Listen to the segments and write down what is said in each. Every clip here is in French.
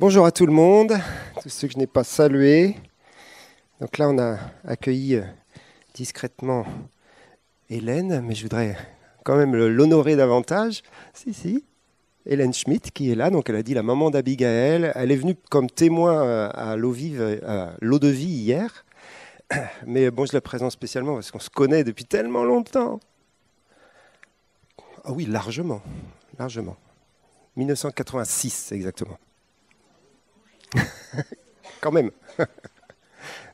Bonjour à tout le monde, tous ceux que je n'ai pas salués. Donc là, on a accueilli discrètement Hélène, mais je voudrais quand même l'honorer davantage. Si, Hélène Schmidt qui est là, donc elle a dit la maman d'Abigaël. Elle est venue comme témoin à l'eau vive, à l'eau de vie hier. Mais bon, je la présente spécialement parce qu'on se connaît depuis tellement longtemps. Ah oui, largement. 1986 exactement. Quand même.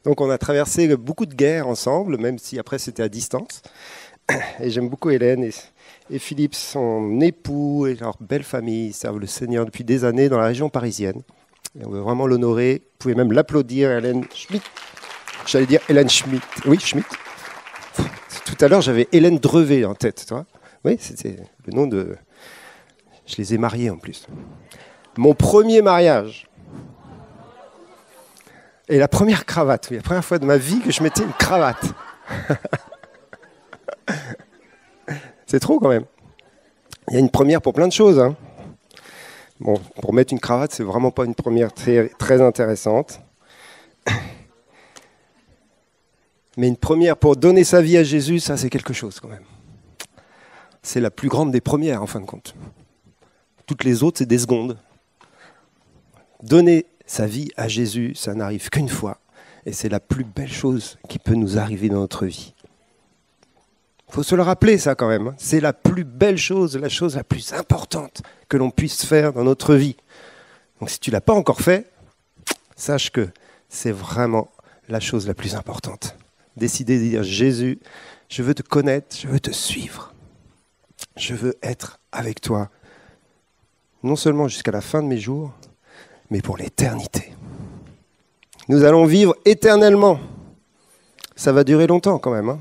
Donc on a traversé beaucoup de guerres ensemble, même si après c'était à distance. Et j'aime beaucoup Hélène et Philippe, son époux et leur belle famille. Ils servent le Seigneur depuis des années dans la région parisienne. Et on veut vraiment l'honorer. Vous pouvez même l'applaudir, Hélène Schmidt. J'allais dire Hélène Schmidt. Oui, Schmidt. Tout à l'heure, j'avais Hélène Drevet en tête. Toi. Oui, c'était le nom de... Je les ai mariés en plus. Mon premier mariage. Et la première cravate, oui, la première fois de ma vie que je mettais une cravate. C'est trop quand même. Il y a une première pour plein de choses. Hein. Bon, pour mettre une cravate, c'est vraiment pas une première très intéressante. Mais une première pour donner sa vie à Jésus, ça c'est quelque chose quand même. C'est la plus grande des premières en fin de compte. Toutes les autres, c'est des secondes. Donner sa vie à Jésus, ça n'arrive qu'une fois. Et c'est la plus belle chose qui peut nous arriver dans notre vie. Il faut se le rappeler ça quand même. C'est la plus belle chose, la chose la plus importante que l'on puisse faire dans notre vie. Donc si tu ne l'as pas encore fait, sache que c'est vraiment la chose la plus importante. Décider de dire Jésus, je veux te connaître, je veux te suivre. Je veux être avec toi. Non seulement jusqu'à la fin de mes jours, mais pour l'éternité. Nous allons vivre éternellement. Ça va durer longtemps quand même. Hein.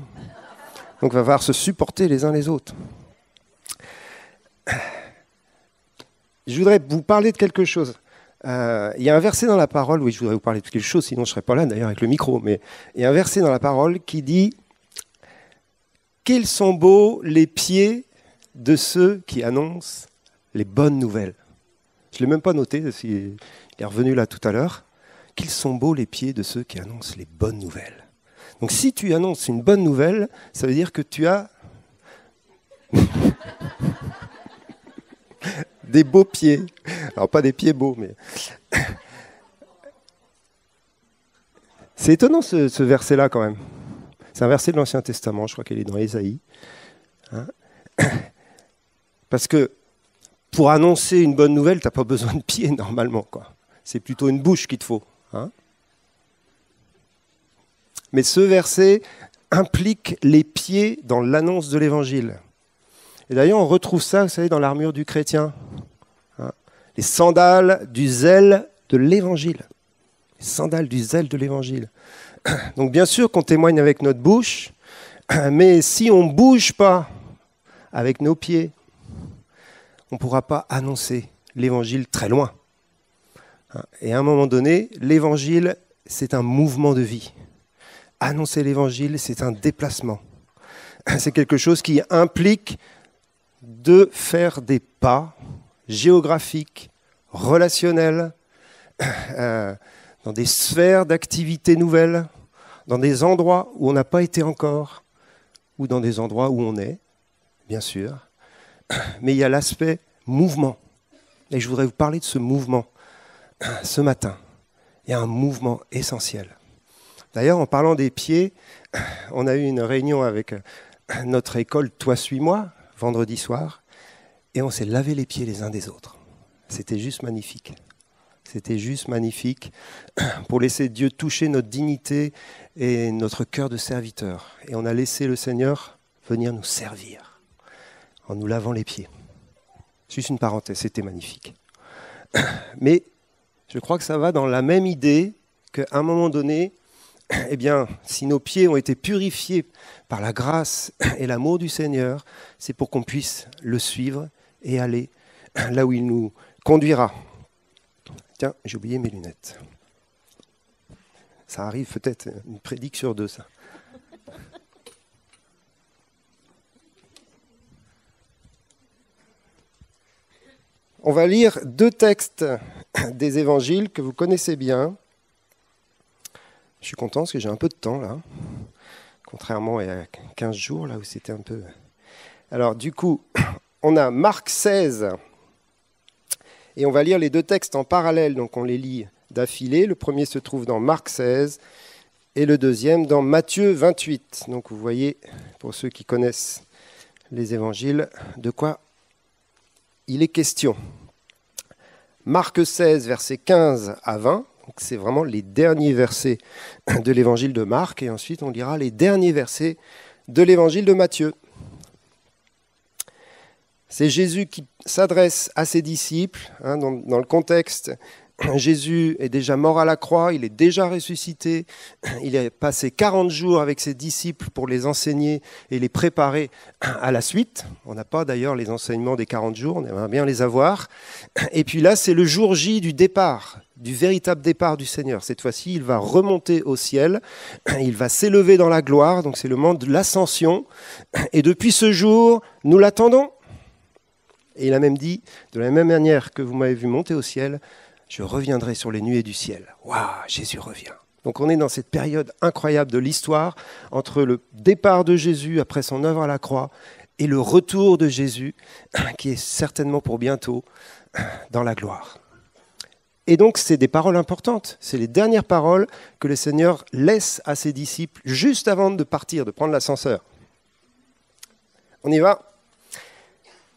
Donc il va falloir se supporter les uns les autres. Je voudrais vous parler de quelque chose. Il y a un verset dans la parole, oui, je voudrais vous parler de quelque chose, sinon je ne serais pas là d'ailleurs avec le micro, mais il y a un verset dans la parole qui dit « Qu'ils sont beaux les pieds de ceux qui annoncent les bonnes nouvelles ». Je ne l'ai même pas noté, il est revenu là tout à l'heure. « Qu'ils sont beaux les pieds de ceux qui annoncent les bonnes nouvelles ». Donc si tu annonces une bonne nouvelle, ça veut dire que tu as des beaux pieds. Alors pas des pieds beaux, mais... C'est étonnant ce verset-là quand même. C'est un verset de l'Ancien Testament, je crois qu'il est dans Ésaïe. Hein. Parce que pour annoncer une bonne nouvelle, tu n'as pas besoin de pieds normalement, quoi. C'est plutôt une bouche qu'il te faut. Hein. Mais ce verset implique les pieds dans l'annonce de l'Évangile. Et d'ailleurs, on retrouve ça, vous savez, dans l'armure du chrétien. Hein. Les sandales du zèle de l'Évangile. Les sandales du zèle de l'Évangile. Donc bien sûr qu'on témoigne avec notre bouche, mais si on ne bouge pas avec nos pieds, on ne pourra pas annoncer l'Évangile très loin. Et à un moment donné, l'Évangile, c'est un mouvement de vie. Annoncer l'Évangile, c'est un déplacement. C'est quelque chose qui implique de faire des pas géographiques, relationnels, dans des sphères d'activité nouvelles, dans des endroits où on n'a pas été encore, ou dans des endroits où on est, bien sûr. Mais il y a l'aspect mouvement. Et je voudrais vous parler de ce mouvement ce matin. Il y a un mouvement essentiel. D'ailleurs, en parlant des pieds, on a eu une réunion avec notre école « Toi, suis-moi » vendredi soir, et on s'est lavé les pieds les uns des autres. C'était juste magnifique. C'était juste magnifique pour laisser Dieu toucher notre dignité et notre cœur de serviteur. Et on a laissé le Seigneur venir nous servir en nous lavant les pieds. Juste une parenthèse, c'était magnifique. Mais je crois que ça va dans la même idée qu'à un moment donné, eh bien, si nos pieds ont été purifiés par la grâce et l'amour du Seigneur, c'est pour qu'on puisse le suivre et aller là où il nous conduira. Tiens, j'ai oublié mes lunettes. Ça arrive peut-être une prédique sur deux, ça. On va lire deux textes des évangiles que vous connaissez bien. Je suis content parce que j'ai un peu de temps là, contrairement à il y a 15 jours là où c'était un peu... Alors du coup, on a Marc 16 et on va lire les deux textes en parallèle, donc on les lit d'affilée. Le premier se trouve dans Marc 16 et le deuxième dans Matthieu 28. Donc vous voyez, pour ceux qui connaissent les évangiles, de quoi il est question. Marc 16, versets 15 à 20, donc c'est vraiment les derniers versets de l'évangile de Marc, et ensuite on lira les derniers versets de l'évangile de Matthieu. C'est Jésus qui s'adresse à ses disciples, dans le contexte. Jésus est déjà mort à la croix, il est déjà ressuscité, il a passé 40 jours avec ses disciples pour les enseigner et les préparer à la suite. On n'a pas d'ailleurs les enseignements des 40 jours, on aimerait bien les avoir. Et puis là, c'est le jour J du départ, du véritable départ du Seigneur. Cette fois-ci, il va remonter au ciel, il va s'élever dans la gloire, donc c'est le moment de l'ascension. Et depuis ce jour, nous l'attendons. Et il a même dit, de la même manière que vous m'avez vu monter au ciel, je reviendrai sur les nuées du ciel. Waouh, Jésus revient. Donc on est dans cette période incroyable de l'histoire entre le départ de Jésus après son œuvre à la croix et le retour de Jésus qui est certainement pour bientôt dans la gloire. Et donc c'est des paroles importantes. C'est les dernières paroles que le Seigneur laisse à ses disciples juste avant de partir, de prendre l'ascenseur. On y va.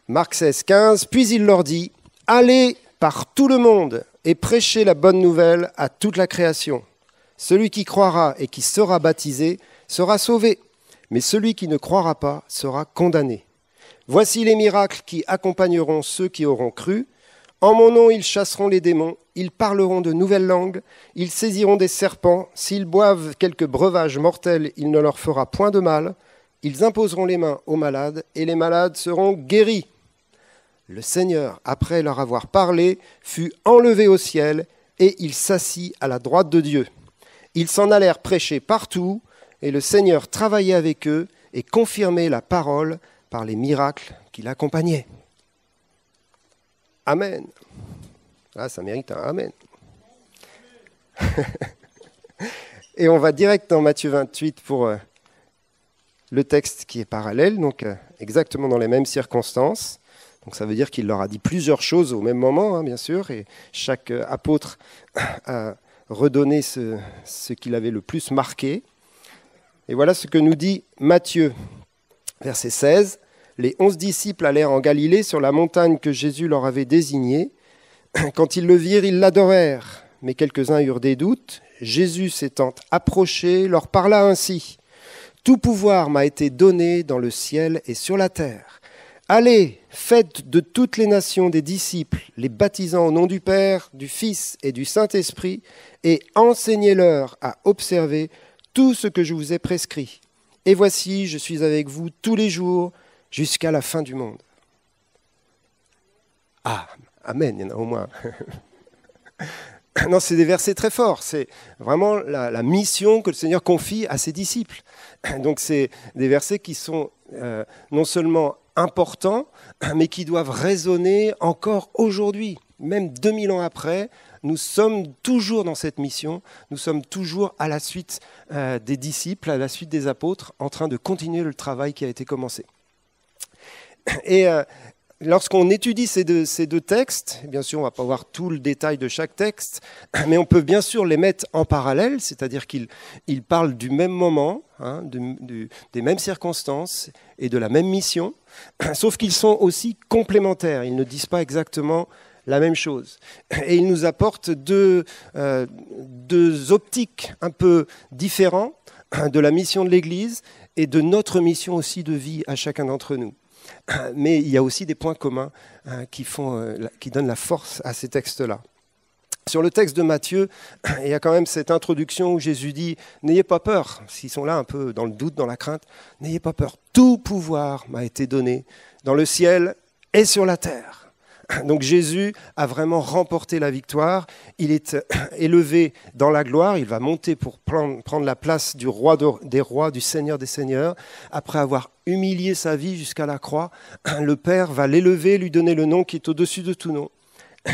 Marc 16, 15. Puis il leur dit, allez par tout le monde et prêchez la bonne nouvelle à toute la création. Celui qui croira et qui sera baptisé sera sauvé, mais celui qui ne croira pas sera condamné. Voici les miracles qui accompagneront ceux qui auront cru. En mon nom, ils chasseront les démons, ils parleront de nouvelles langues, ils saisiront des serpents, s'ils boivent quelques breuvages mortels, il ne leur fera point de mal. Ils imposeront les mains aux malades et les malades seront guéris. Le Seigneur, après leur avoir parlé, fut enlevé au ciel et il s'assit à la droite de Dieu. Ils s'en allèrent prêcher partout et le Seigneur travaillait avec eux et confirmait la parole par les miracles qui l'accompagnaient. Amen. Ah, ça mérite un Amen. Et on va direct dans Matthieu 28 pour le texte qui est parallèle, donc exactement dans les mêmes circonstances. Donc ça veut dire qu'il leur a dit plusieurs choses au même moment, bien sûr, et chaque apôtre a redonné ce qu'il avait le plus marqué. Et voilà ce que nous dit Matthieu, verset 16. Les 11 disciples allèrent en Galilée sur la montagne que Jésus leur avait désignée. Quand ils le virent, ils l'adorèrent, mais quelques-uns eurent des doutes. Jésus s'étant approché, leur parla ainsi. « Tout pouvoir m'a été donné dans le ciel et sur la terre. Allez, faites de toutes les nations des disciples, les baptisant au nom du Père, du Fils et du Saint-Esprit, et enseignez-leur à observer tout ce que je vous ai prescrit. Et voici, je suis avec vous tous les jours jusqu'à la fin du monde. » Ah, amen, il y en a au moins. Non, c'est des versets très forts. C'est vraiment la mission que le Seigneur confie à ses disciples. Donc c'est des versets qui sont non seulement importants, mais qui doivent résonner encore aujourd'hui. Même 2000 ans après, nous sommes toujours dans cette mission, nous sommes toujours à la suite des disciples, à la suite des apôtres, en train de continuer le travail qui a été commencé. Et lorsqu'on étudie ces deux textes, bien sûr on ne va pas voir tout le détail de chaque texte, mais on peut bien sûr les mettre en parallèle, c'est-à-dire qu'ils parlent du même moment, des mêmes circonstances et de la même mission, sauf qu'ils sont aussi complémentaires, ils ne disent pas exactement la même chose. Et ils nous apportent deux optiques un peu différentes de la mission de l'Église et de notre mission aussi de vie à chacun d'entre nous. Mais il y a aussi des points communs qui donnent la force à ces textes-là. Sur le texte de Matthieu, il y a quand même cette introduction où Jésus dit « N'ayez pas peur », s'ils sont là un peu dans le doute, dans la crainte, « N'ayez pas peur, tout pouvoir m'a été donné dans le ciel et sur la terre ». Donc Jésus a vraiment remporté la victoire, il est élevé dans la gloire, il va monter pour prendre la place du roi des rois, du Seigneur des seigneurs. Après avoir humilié sa vie jusqu'à la croix, le Père va l'élever, lui donner le nom qui est au-dessus de tout nom.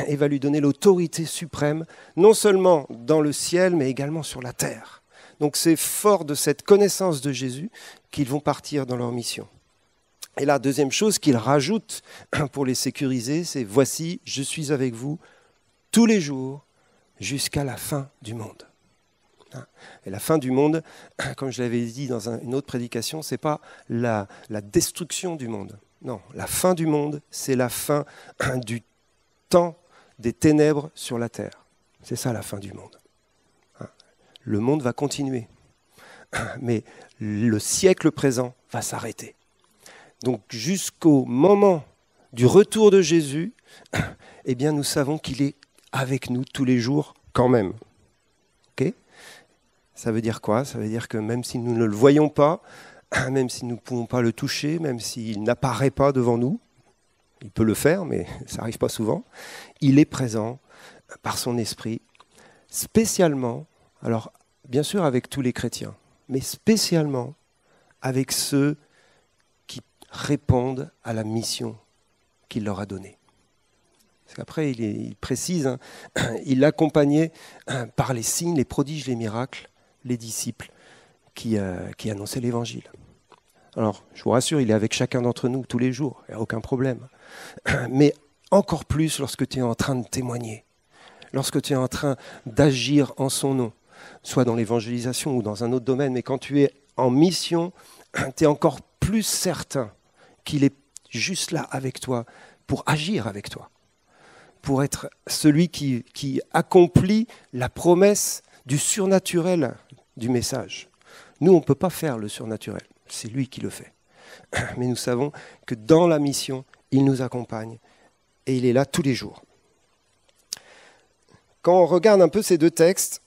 et va lui donner l'autorité suprême, non seulement dans le ciel, mais également sur la terre. Donc c'est fort de cette connaissance de Jésus qu'ils vont partir dans leur mission. Et la deuxième chose qu'il rajoute pour les sécuriser, c'est « Voici, je suis avec vous tous les jours jusqu'à la fin du monde ». Et la fin du monde, comme je l'avais dit dans une autre prédication, ce n'est pas la destruction du monde. Non, la fin du monde, c'est la fin du temps des ténèbres sur la terre. C'est ça la fin du monde. Le monde va continuer, mais le siècle présent va s'arrêter. Donc jusqu'au moment du retour de Jésus, eh bien nous savons qu'il est avec nous tous les jours quand même. Okay ? Ça veut dire quoi ? Ça veut dire que même si nous ne le voyons pas, même si nous ne pouvons pas le toucher, même s'il n'apparaît pas devant nous, il peut le faire, mais ça n'arrive pas souvent, il est présent par son esprit, spécialement, alors bien sûr avec tous les chrétiens, mais spécialement avec ceux qui répondent à la mission qu'il leur a donnée. Parce qu'après, il précise, il accompagnait par les signes, les prodiges, les miracles, les disciples qui annonçaient l'évangile. Alors, je vous rassure, il est avec chacun d'entre nous tous les jours, il n'y a aucun problème. Mais encore plus lorsque tu es en train de témoigner, lorsque tu es en train d'agir en son nom, soit dans l'évangélisation ou dans un autre domaine, mais quand tu es en mission, tu es encore plus certain qu'il est juste là avec toi pour agir avec toi, pour être celui qui accomplit la promesse du surnaturel du message. Nous, on ne peut pas faire le surnaturel, c'est lui qui le fait. Mais nous savons que dans la mission, il nous accompagne et il est là tous les jours. Quand on regarde un peu ces deux textes,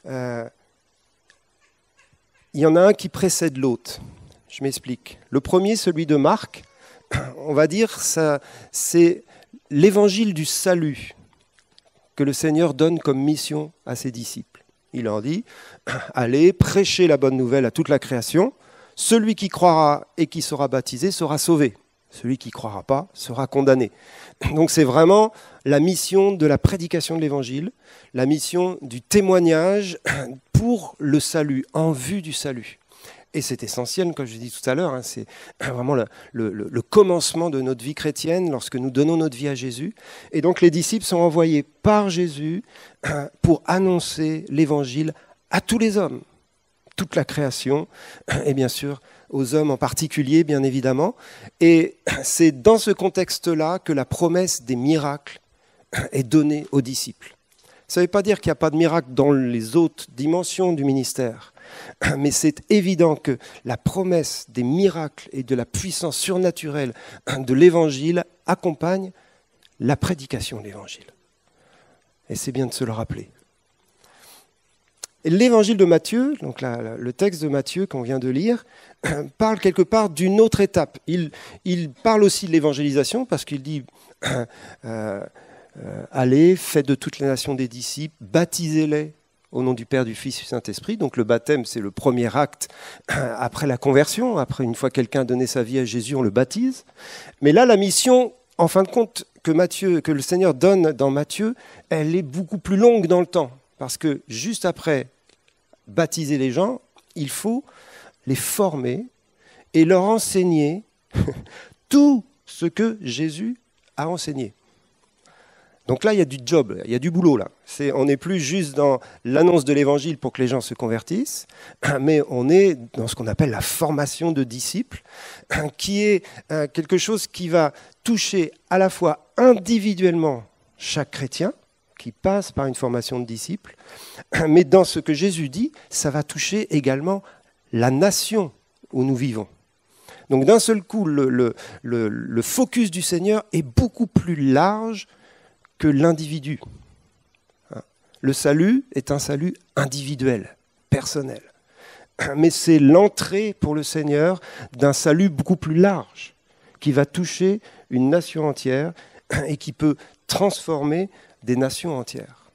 il y en a un qui précède l'autre. Je m'explique. Le premier, celui de Marc, on va dire, c'est l'évangile du salut que le Seigneur donne comme mission à ses disciples. Il leur dit, allez, prêchez la bonne nouvelle à toute la création. Celui qui croira et qui sera baptisé sera sauvé. Celui qui ne croira pas sera condamné. Donc c'est vraiment la mission de la prédication de l'évangile, la mission du témoignage pour le salut, en vue du salut. Et c'est essentiel, comme je l'ai dit tout à l'heure, c'est vraiment le commencement de notre vie chrétienne lorsque nous donnons notre vie à Jésus. Et donc les disciples sont envoyés par Jésus pour annoncer l'évangile à tous les hommes, toute la création, et bien sûr aux hommes en particulier, bien évidemment. Et c'est dans ce contexte-là que la promesse des miracles est donnée aux disciples. Ça ne veut pas dire qu'il n'y a pas de miracles dans les autres dimensions du ministère, mais c'est évident que la promesse des miracles et de la puissance surnaturelle de l'Évangile accompagne la prédication de l'Évangile. Et c'est bien de se le rappeler. Et l'Évangile de Matthieu, donc le texte de Matthieu qu'on vient de lire, parle quelque part d'une autre étape. Il parle aussi de l'évangélisation parce qu'il dit allez, faites de toutes les nations des disciples, baptisez-les au nom du Père, du Fils et du Saint-Esprit. Donc le baptême, c'est le premier acte après la conversion. Après, une fois quelqu'un a donné sa vie à Jésus, on le baptise. Mais là, la mission, en fin de compte, que le Seigneur donne dans Matthieu, elle est beaucoup plus longue dans le temps. Parce que juste après baptiser les gens, il faut les former et leur enseigner tout ce que Jésus a enseigné. Donc là, il y a du job, il y a du boulot là. On n'est plus juste dans l'annonce de l'évangile pour que les gens se convertissent, mais on est dans ce qu'on appelle la formation de disciples, qui est quelque chose qui va toucher à la fois individuellement chaque chrétien, qui passe par une formation de disciples, mais dans ce que Jésus dit, ça va toucher également la nation où nous vivons. Donc d'un seul coup, le focus du Seigneur est beaucoup plus large que l'individu. Le salut est un salut individuel, personnel. Mais c'est l'entrée pour le Seigneur d'un salut beaucoup plus large, qui va toucher une nation entière et qui peut transformer des nations entières.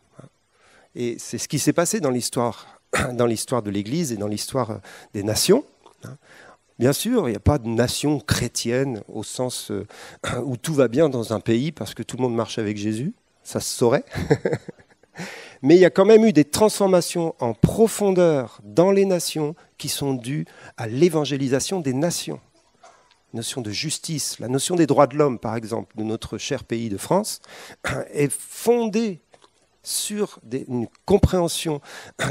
Et c'est ce qui s'est passé dans l'histoire de l'Église et dans l'histoire des nations. Bien sûr, il n'y a pas de nation chrétienne au sens où tout va bien dans un pays parce que tout le monde marche avec Jésus, ça se saurait. Mais il y a quand même eu des transformations en profondeur dans les nations qui sont dues à l'évangélisation des nations. La notion de justice, la notion des droits de l'homme, par exemple, de notre cher pays de France, est fondée sur une compréhension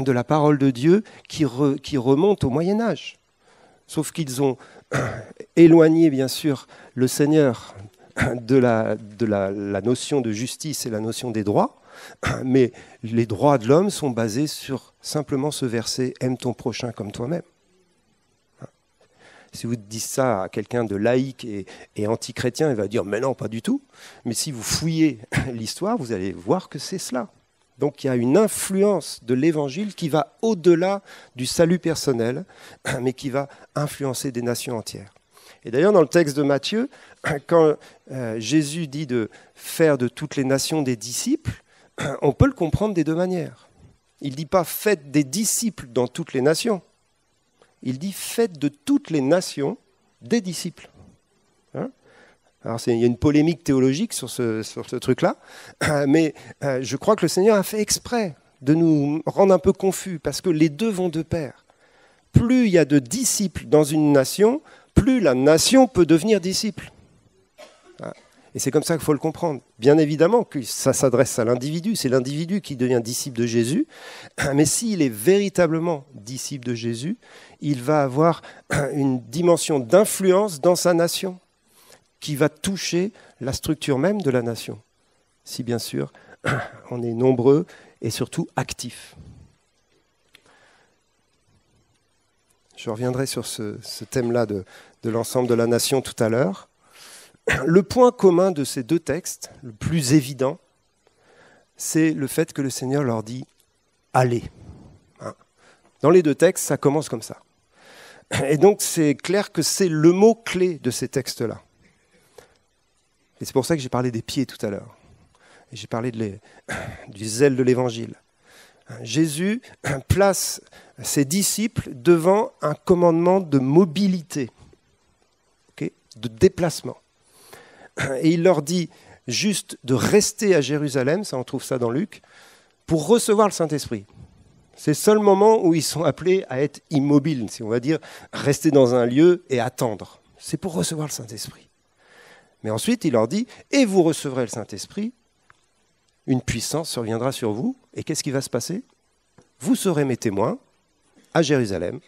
de la parole de Dieu qui remonte au Moyen-Âge. Sauf qu'ils ont éloigné, bien sûr, le Seigneur de la notion de justice et la notion des droits, mais les droits de l'homme sont basés sur simplement ce verset « Aime ton prochain comme toi-même ». Si vous dites ça à quelqu'un de laïque et anti-chrétien, il va dire « mais non, pas du tout ». Mais si vous fouillez l'histoire, vous allez voir que c'est cela. Donc il y a une influence de l'Évangile qui va au-delà du salut personnel, mais qui va influencer des nations entières. Et d'ailleurs, dans le texte de Matthieu, quand Jésus dit de faire de toutes les nations des disciples, on peut le comprendre des deux manières. Il ne dit pas « faites des disciples dans toutes les nations ». Il dit « faites de toutes les nations des disciples ». Alors il y a une polémique théologique sur ce truc-là, mais je crois que le Seigneur a fait exprès de nous rendre un peu confus, parce que les deux vont de pair. Plus il y a de disciples dans une nation, plus la nation peut devenir disciple. Et c'est comme ça qu'il faut le comprendre. Bien évidemment que ça s'adresse à l'individu, c'est l'individu qui devient disciple de Jésus, mais s'il est véritablement disciple de Jésus, il va avoir une dimension d'influence dans sa nation qui va toucher la structure même de la nation, si bien sûr on est nombreux et surtout actifs. Je reviendrai sur ce thème-là de l'ensemble de la nation tout à l'heure. Le point commun de ces deux textes, le plus évident, c'est le fait que le Seigneur leur dit « allez ». Dans les deux textes, ça commence comme ça. Et donc c'est clair que c'est le mot clé de ces textes-là. Et c'est pour ça que j'ai parlé des pieds tout à l'heure. Et j'ai parlé du zèle de l'Évangile. Jésus place ses disciples devant un commandement de mobilité, de déplacement. Et il leur dit juste de rester à Jérusalem, ça on trouve ça dans Luc, pour recevoir le Saint-Esprit. C'est le seul moment où ils sont appelés à être immobiles, si on va dire, rester dans un lieu et attendre. C'est pour recevoir le Saint-Esprit. Mais ensuite, il leur dit, et vous recevrez le Saint-Esprit, une puissance surviendra sur vous, et qu'est-ce qui va se passer ? Vous serez mes témoins à Jérusalem,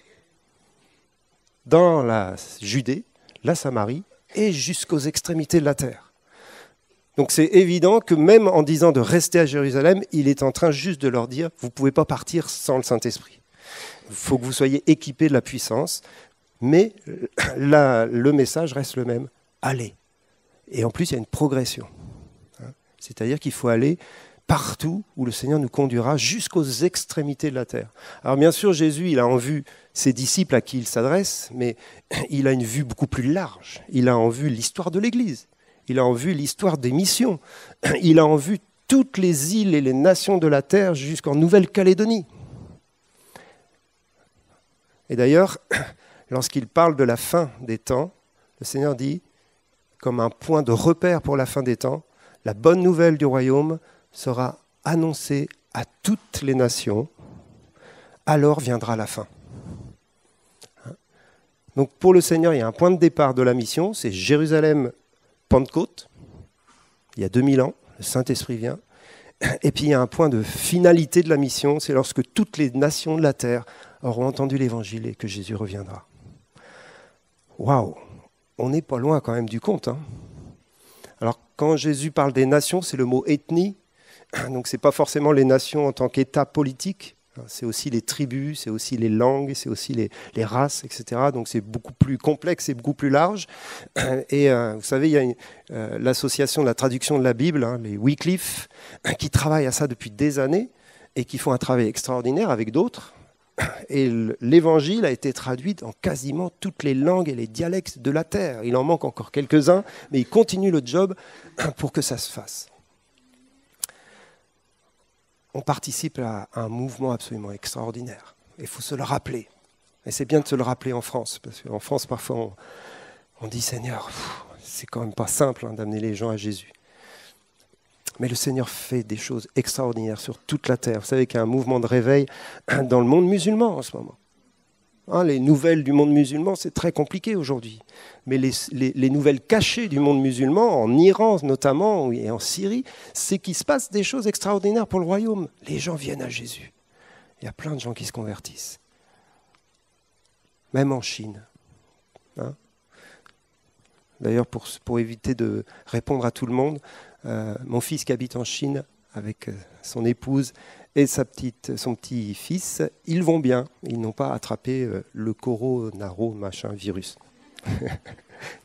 dans la Judée, la Samarie, et jusqu'aux extrémités de la terre. Donc c'est évident que même en disant de rester à Jérusalem, il est en train juste de leur dire, vous ne pouvez pas partir sans le Saint-Esprit. Il faut que vous soyez équipés de la puissance, mais le message reste le même, allez. Et en plus, il y a une progression. C'est-à-dire qu'il faut aller partout où le Seigneur nous conduira jusqu'aux extrémités de la terre. Alors bien sûr, Jésus, il a en vue ses disciples à qui il s'adresse, mais il a une vue beaucoup plus large. Il a en vue l'histoire de l'Église. Il a en vue l'histoire des missions. Il a en vue toutes les îles et les nations de la terre jusqu'en Nouvelle-Calédonie. Et d'ailleurs, lorsqu'il parle de la fin des temps, le Seigneur dit, comme un point de repère pour la fin des temps, la bonne nouvelle du royaume sera annoncée à toutes les nations, alors viendra la fin. Donc pour le Seigneur, il y a un point de départ de la mission, c'est Jérusalem, Pentecôte, il y a 2000 ans, le Saint-Esprit vient, et puis il y a un point de finalité de la mission, c'est lorsque toutes les nations de la terre auront entendu l'Évangile et que Jésus reviendra. Waouh, on n'est pas loin quand même du compte. Alors quand Jésus parle des nations, c'est le mot ethnie, donc ce n'est pas forcément les nations en tant qu'État politique, c'est aussi les tribus, c'est aussi les langues, c'est aussi les races, etc. Donc c'est beaucoup plus complexe et beaucoup plus large. Et vous savez, il y a l'association de la traduction de la Bible, les Wycliffe, qui travaillent à ça depuis des années et qui font un travail extraordinaire avec d'autres. Et l'évangile a été traduit en quasiment toutes les langues et les dialectes de la terre. Il en manque encore quelques-uns, mais il continue le job pour que ça se fasse. On participe à un mouvement absolument extraordinaire. Il faut se le rappeler. Et c'est bien de se le rappeler en France, parce qu'en France, parfois, on dit, Seigneur, c'est quand même pas simple d'amener les gens à Jésus. Mais le Seigneur fait des choses extraordinaires sur toute la terre. Vous savez qu'il y a un mouvement de réveil dans le monde musulman en ce moment. Les nouvelles du monde musulman, c'est très compliqué aujourd'hui. Mais les nouvelles cachées du monde musulman, en Iran notamment, et en Syrie, c'est qu'il se passe des choses extraordinaires pour le royaume. Les gens viennent à Jésus. Il y a plein de gens qui se convertissent. Même en Chine. D'ailleurs, pour éviter de répondre à tout le monde, mon fils qui habite en Chine avec son épouse et son petit-fils, ils vont bien. Ils n'ont pas attrapé le virus.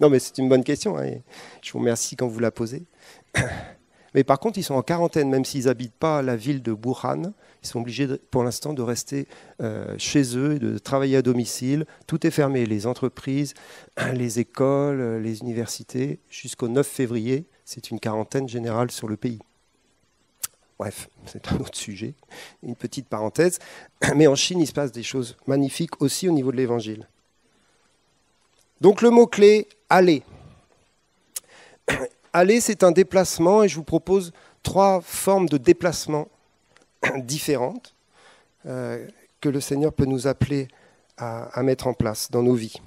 Non, mais c'est une bonne question. Je vous remercie quand vous la posez. Mais par contre, ils sont en quarantaine, même s'ils n'habitent pas la ville de Wuhan. Ils sont obligés, pour l'instant, de rester chez eux et de travailler à domicile. Tout est fermé, les entreprises, les écoles, les universités. Jusqu'au 9 février, c'est une quarantaine générale sur le pays. Bref, c'est un autre sujet, une petite parenthèse. Mais en Chine, il se passe des choses magnifiques aussi au niveau de l'Évangile. Donc le mot-clé, aller. Aller, c'est un déplacement et je vous propose 3 formes de déplacement différentes que le Seigneur peut nous appeler à mettre en place dans nos vies.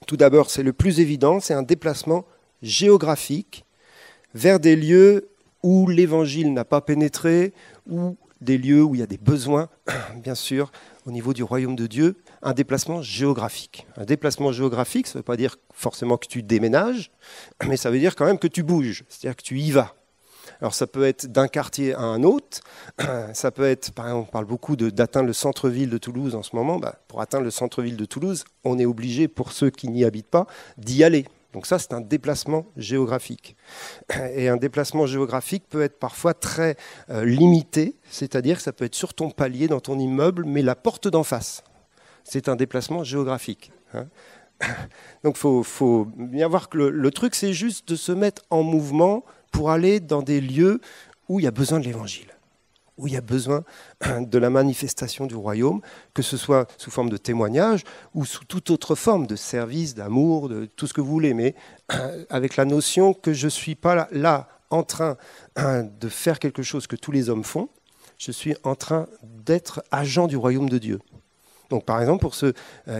Tout d'abord, c'est le plus évident, c'est un déplacement géographique vers des lieux où l'Évangile n'a pas pénétré, ou des lieux où il y a des besoins, bien sûr, au niveau du royaume de Dieu, un déplacement géographique. Un déplacement géographique, ça ne veut pas dire forcément que tu déménages, mais ça veut dire quand même que tu bouges, c'est-à-dire que tu y vas. Alors ça peut être d'un quartier à un autre, ça peut être, par exemple, on parle beaucoup d'atteindre le centre-ville de Toulouse en ce moment. Pour atteindre le centre-ville de Toulouse, on est obligé, pour ceux qui n'y habitent pas, d'y aller. Donc ça, c'est un déplacement géographique. Et un déplacement géographique peut être parfois très limité, c'est-à-dire que ça peut être sur ton palier, dans ton immeuble, mais la porte d'en face. C'est un déplacement géographique. Donc il faut bien voir que le truc, c'est juste de se mettre en mouvement pour aller dans des lieux où il y a besoin de l'Évangile, où il y a besoin de la manifestation du royaume, que ce soit sous forme de témoignage ou sous toute autre forme de service, d'amour, de tout ce que vous voulez, mais avec la notion que je ne suis pas là en train de faire quelque chose que tous les hommes font, je suis en train d'être agent du royaume de Dieu. Donc par exemple, pour ceux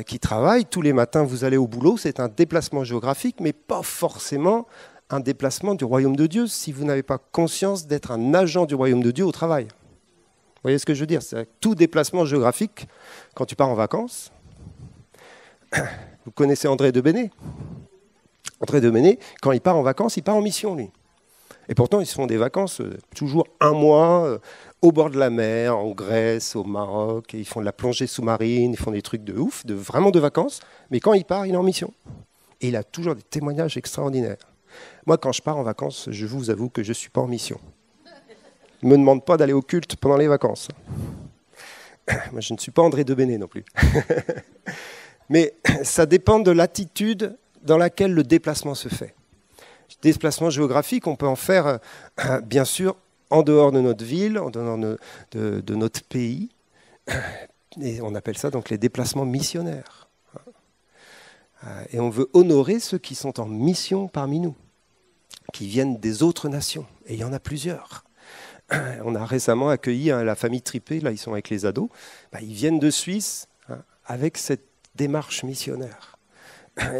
qui travaillent, tous les matins vous allez au boulot, c'est un déplacement géographique, mais pas forcément un déplacement du royaume de Dieu si vous n'avez pas conscience d'être un agent du royaume de Dieu au travail. Vous voyez ce que je veux dire? C'est tout déplacement géographique, quand tu pars en vacances, vous connaissez André de Bénet. André de Bénet, quand il part en vacances, il part en mission, lui. Et pourtant, ils se font des vacances toujours un mois au bord de la mer, en Grèce, au Maroc. Et ils font de la plongée sous-marine, ils font des trucs de ouf, vraiment de vacances. Mais quand il part, il est en mission. Et il a toujours des témoignages extraordinaires. Moi, quand je pars en vacances, je vous avoue que je ne suis pas en mission. Ne me demande pas d'aller au culte pendant les vacances. Moi, je ne suis pas André de Bénet non plus. Mais ça dépend de l'attitude dans laquelle le déplacement se fait. Le déplacement géographique, on peut en faire, bien sûr, en dehors de notre ville, en dehors de notre pays. Et on appelle ça donc les déplacements missionnaires. Et on veut honorer ceux qui sont en mission parmi nous, qui viennent des autres nations. Et il y en a plusieurs. On a récemment accueilli la famille Tripé, là ils sont avec les ados. Ils viennent de Suisse avec cette démarche missionnaire.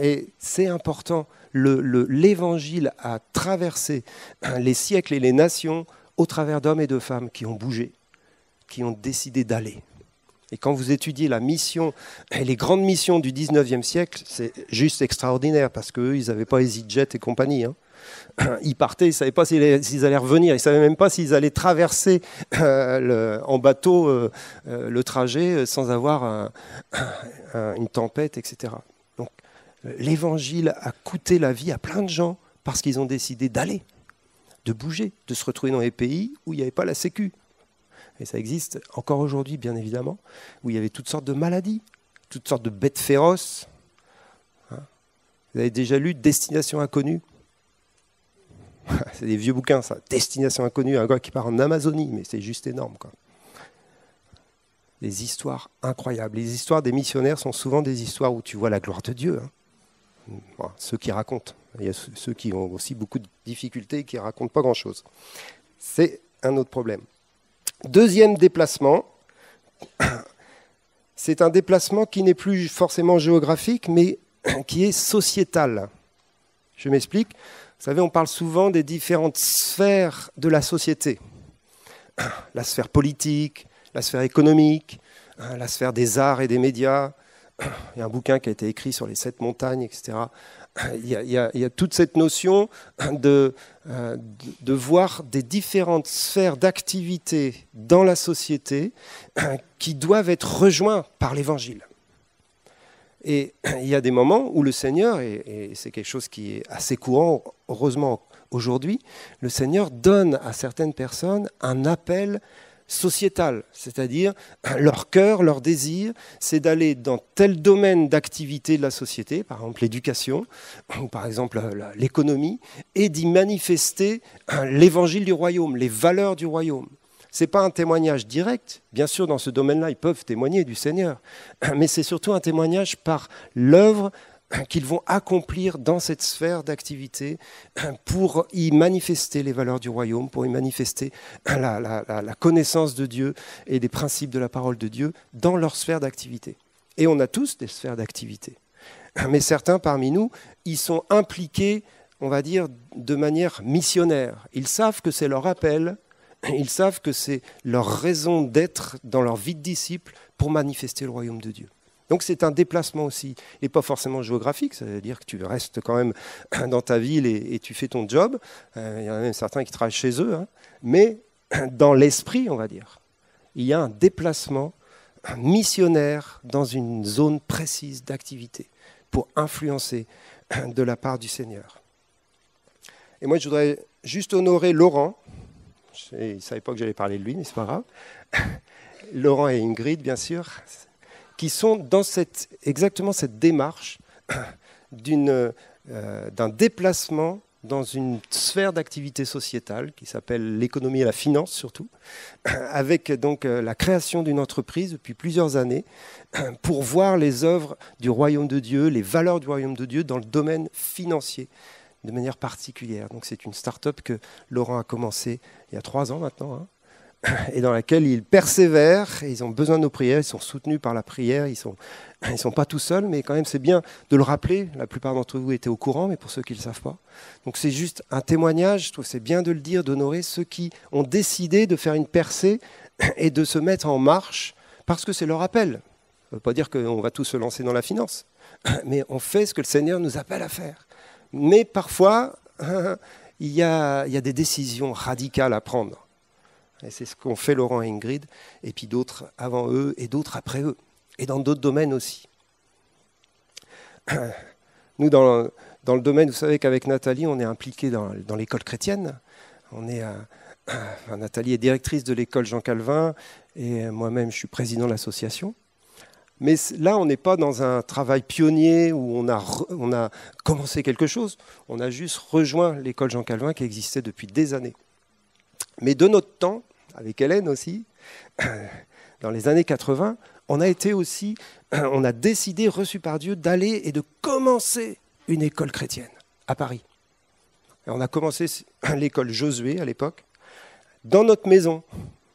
Et c'est important, l'Évangile a traversé les siècles et les nations au travers d'hommes et de femmes qui ont bougé, qui ont décidé d'aller. Et quand vous étudiez la mission, les grandes missions du 19e siècle, c'est juste extraordinaire, parce qu'eux, ils n'avaient pas EasyJet et compagnie. Ils partaient, ils ne savaient pas s'ils allaient revenir, ils ne savaient même pas s'ils allaient traverser en bateau le trajet sans avoir une tempête, etc. Donc l'Évangile a coûté la vie à plein de gens parce qu'ils ont décidé d'aller, de bouger, de se retrouver dans les pays où il n'y avait pas la Sécu. Et ça existe encore aujourd'hui, bien évidemment, où il y avait toutes sortes de maladies, toutes sortes de bêtes féroces. Vous avez déjà lu Destination inconnue? C'est des vieux bouquins, ça. Destination inconnue, un gars qui part en Amazonie, mais c'est juste énorme, quoi. des histoires incroyables. Les histoires des missionnaires sont souvent des histoires où tu vois la gloire de Dieu. Bon, ceux qui racontent. Il y a ceux qui ont aussi beaucoup de difficultés et qui ne racontent pas grand-chose. C'est un autre problème. Deuxième déplacement, c'est un déplacement qui n'est plus forcément géographique, mais qui est sociétal. Je m'explique. Vous savez, on parle souvent des différentes sphères de la société. La sphère politique, la sphère économique, la sphère des arts et des médias. Il y a un bouquin qui a été écrit sur les 7 montagnes, etc. Il y a toute cette notion de voir des différentes sphères d'activité dans la société qui doivent être rejoints par l'Évangile. Et il y a des moments où le Seigneur, et c'est quelque chose qui est assez courant, heureusement aujourd'hui, le Seigneur donne à certaines personnes un appel sociétal, c'est-à-dire leur cœur, leur désir, c'est d'aller dans tel domaine d'activité de la société, par exemple l'éducation, ou par exemple l'économie, et d'y manifester l'évangile du royaume, les valeurs du royaume. Ce n'est pas un témoignage direct, bien sûr dans ce domaine-là ils peuvent témoigner du Seigneur, mais c'est surtout un témoignage par l'œuvre qu'ils vont accomplir dans cette sphère d'activité pour y manifester les valeurs du royaume, pour y manifester la connaissance de Dieu et des principes de la parole de Dieu dans leur sphère d'activité. Et on a tous des sphères d'activité. Mais certains parmi nous, ils sont impliqués, on va dire, de manière missionnaire. Ils savent que c'est leur appel, ils savent que c'est leur raison d'être dans leur vie de disciple pour manifester le royaume de Dieu. Donc c'est un déplacement aussi, et pas forcément géographique, ça veut dire que tu restes quand même dans ta ville et tu fais ton job. Il y en a même certains qui travaillent chez eux, mais dans l'esprit, on va dire, il y a un déplacement missionnaire dans une zone précise d'activité pour influencer de la part du Seigneur. Et moi, je voudrais juste honorer Laurent. Il ne savait pas que j'allais parler de lui, mais ce n'est pas grave. Laurent et Ingrid, bien sûr, qui sont dans exactement cette démarche d'un déplacement dans une sphère d'activité sociétale qui s'appelle l'économie et la finance surtout, avec donc la création d'une entreprise depuis plusieurs années pour voir les œuvres du royaume de Dieu, les valeurs du royaume de Dieu dans le domaine financier de manière particulière. Donc c'est une start-up que Laurent a commencé il y a 3 ans maintenant, et dans laquelle ils persévèrent, et ils ont besoin de nos prières, ils sont soutenus par la prière, ils sont pas tout seuls, mais quand même c'est bien de le rappeler, la plupart d'entre vous étaient au courant, mais pour ceux qui ne le savent pas. Donc c'est juste un témoignage, je trouve que c'est bien de le dire, d'honorer ceux qui ont décidé de faire une percée et de se mettre en marche, parce que c'est leur appel. Ça ne veut pas dire qu'on va tous se lancer dans la finance, mais on fait ce que le Seigneur nous appelle à faire. Mais parfois, il y a des décisions radicales à prendre. Et c'est ce qu'ont fait Laurent et Ingrid, et puis d'autres avant eux, et d'autres après eux, et dans d'autres domaines aussi. Nous, dans le domaine, vous savez qu'avec Nathalie, on est impliqués dans l'école chrétienne. Nathalie est directrice de l'école Jean Calvin, et moi-même, je suis président de l'association. Mais là, on n'est pas dans un travail pionnier où on a commencé quelque chose. On a juste rejoint l'école Jean Calvin qui existait depuis des années. Mais de notre temps, avec Hélène aussi, dans les années 80, on a décidé, reçu par Dieu, d'aller et de commencer une école chrétienne à Paris. Et on a commencé l'école Josué à l'époque, dans notre maison.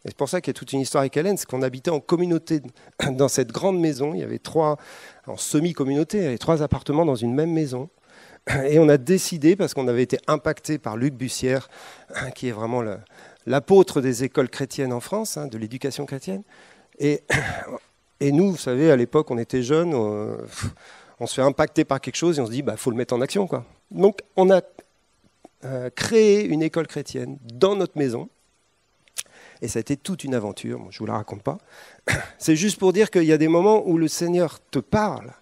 Et c'est pour ça qu'il y a toute une histoire avec Hélène, c'est qu'on habitait en communauté dans cette grande maison. Il y avait en semi-communauté, il y avait 3 appartements dans une même maison. Et on a décidé, parce qu'on avait été impacté par Luc Bussière, qui est vraiment l'apôtre des écoles chrétiennes en France, de l'éducation chrétienne. Et nous, vous savez, à l'époque, on était jeunes, on se fait impacter par quelque chose et on se dit, faut le mettre en action, quoi. Donc, on a créé une école chrétienne dans notre maison. Et ça a été toute une aventure, je ne vous la raconte pas. C'est juste pour dire qu'il y a des moments où le Seigneur te parle,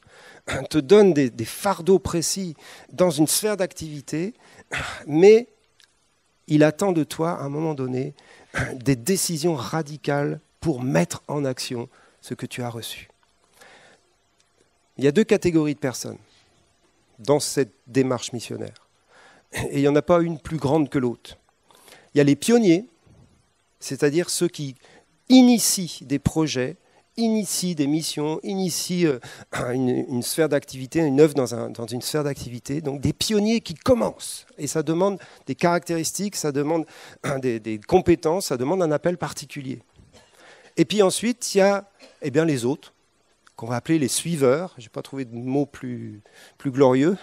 te donne des fardeaux précis dans une sphère d'activité, mais il attend de toi, à un moment donné, des décisions radicales pour mettre en action ce que tu as reçu. Il y a 2 catégories de personnes dans cette démarche missionnaire. Et il n'y en a pas une plus grande que l'autre. Il y a les pionniers, c'est-à-dire ceux qui initient des projets initie des missions, initie une sphère d'activité, une œuvre dans une sphère d'activité. Donc des pionniers qui commencent. Et ça demande des caractéristiques, ça demande des compétences, ça demande un appel particulier. Et puis ensuite, il y a les autres, qu'on va appeler les suiveurs. Je n'ai pas trouvé de mot plus glorieux,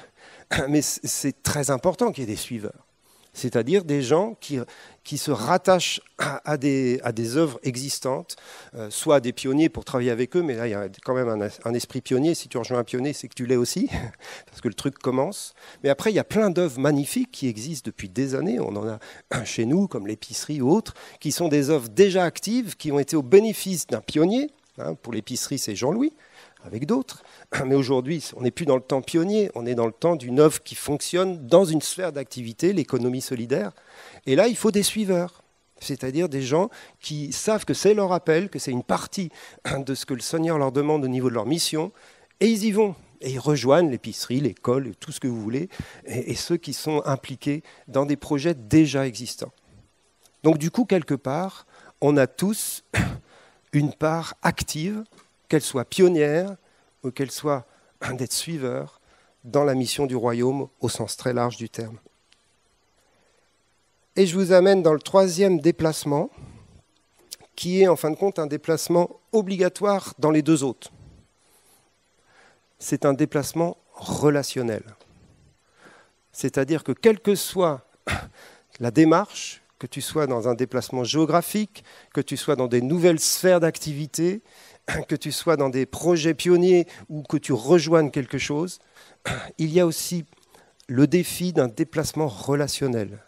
mais c'est très important qu'il y ait des suiveurs. C'est-à-dire des gens qui se rattachent à des œuvres existantes, soit des pionniers pour travailler avec eux, mais là il y a quand même un esprit pionnier. Si tu rejoins un pionnier, c'est que tu l'es aussi, parce que le truc commence. Mais après, il y a plein d'œuvres magnifiques qui existent depuis des années. On en a chez nous, comme l'épicerie ou autres, qui sont des œuvres déjà actives, qui ont été au bénéfice d'un pionnier. Pour l'épicerie, c'est Jean-Louis, avec d'autres. Mais aujourd'hui, on n'est plus dans le temps pionnier, on est dans le temps d'une œuvre qui fonctionne dans une sphère d'activité, l'économie solidaire. Et là, il faut des suiveurs, c'est-à-dire des gens qui savent que c'est leur appel, que c'est une partie de ce que le Seigneur leur demande au niveau de leur mission, et ils y vont. Et ils rejoignent l'épicerie, l'école, tout ce que vous voulez, et ceux qui sont impliqués dans des projets déjà existants. Donc du coup, quelque part, on a tous une part active, qu'elle soit pionnière ou qu'elle soit d'être suiveur dans la mission du royaume au sens très large du terme. Et je vous amène dans le troisième déplacement, qui est en fin de compte un déplacement obligatoire dans les deux autres. C'est un déplacement relationnel. C'est-à-dire que quelle que soit la démarche, que tu sois dans un déplacement géographique, que tu sois dans des nouvelles sphères d'activité, que tu sois dans des projets pionniers ou que tu rejoignes quelque chose, il y a aussi le défi d'un déplacement relationnel,